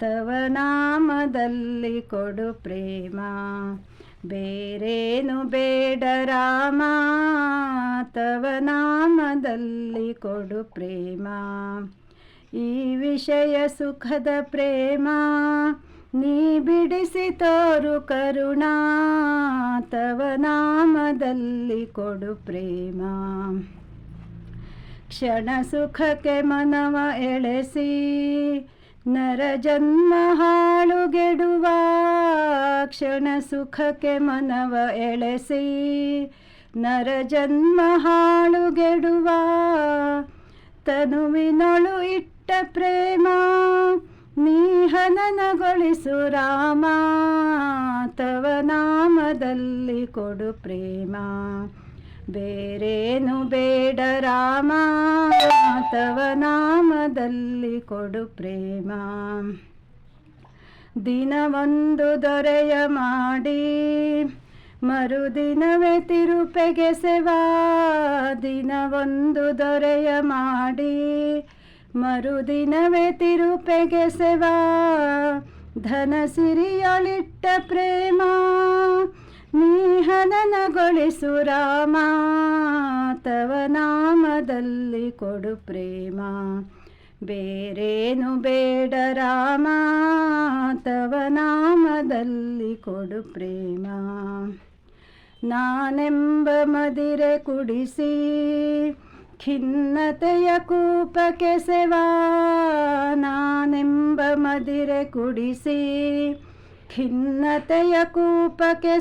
ತವ ನಾಮದಲ್ಲಿ ಕೊಡು ಪ್ರೇಮ, ಬೇರೇನು ಬೇಡ ರಾಮ, ತವ ನಾಮದಲ್ಲಿ ಕೊಡು ಪ್ರೇಮ. ಈ ವಿಷಯ ಸುಖದ ಪ್ರೇಮ ನೀ ಬಿಡಿಸಿ ತೋರು ಕರುಣಾ, ತವ ನಾಮದಲ್ಲಿ ಕೊಡು ಪ್ರೇಮ. ಕ್ಷಣ ಸುಖಕ್ಕೆ ಮನವ ಎಳೆಸಿ ನರ ಜನ್ಮ ಹಾಳುಗೆಡುವ, ಕ್ಷಣ ಸುಖಕ್ಕೆ ಮನವ ಎಳೆಸಿ ನರ ಜನ್ಮ ಹಾಳುಗೆಡುವ, ತನುವಿನೊಳು ಇಟ್ಟ ಪ್ರೇಮ ನೀ ಹನನಗೊಳಿಸು ರಾಮ, ತವ ನಾಮದಲ್ಲಿ ಕೊಡು ಪ್ರೇಮ, ಬೇರೇನು ಬೇಡ ರಾಮ, ತವ ನಾಮದಲ್ಲಿ ಕೊಡು ಪ್ರೇಮ. ದಿನವೊಂದು ದೊರೆಯ ಮಾಡಿ ಮರುದಿನವೇ ತಿರುಪೆಗೆಸೆವ, ದಿನವೊಂದು ದೊರೆಯ ಮಾಡಿ ಮರುದಿನವೇ ತಿರುಪೆಗೆಸೆವ, ಧನ ಸಿರಿಯೊಳಿಟ್ಟ ಪ್ರೇಮ ನೀ ಹನನಗೊಳಿಸು ರಾಮ, ತವ ನಾಮದಲ್ಲಿ ಕೊಡು ಪ್ರೇಮ, ಬೇರೇನು ಬೇಡ ರಾಮ, ತವ ನಾಮದಲ್ಲಿ ಕೊಡು ಪ್ರೇಮ. ನಾನೆಂಬ ಮದಿರೆ ಕುಡಿಸಿ ಖಿನ್ನತೆಯ ಕೂಪಕ್ಕೆಸೆವ, ನಾನೆಂಬ ಮದಿರೆ ಕುಡಿಸಿ ಖಿನ್ನತೆಯ ಕೂಪಕ್ಕೆ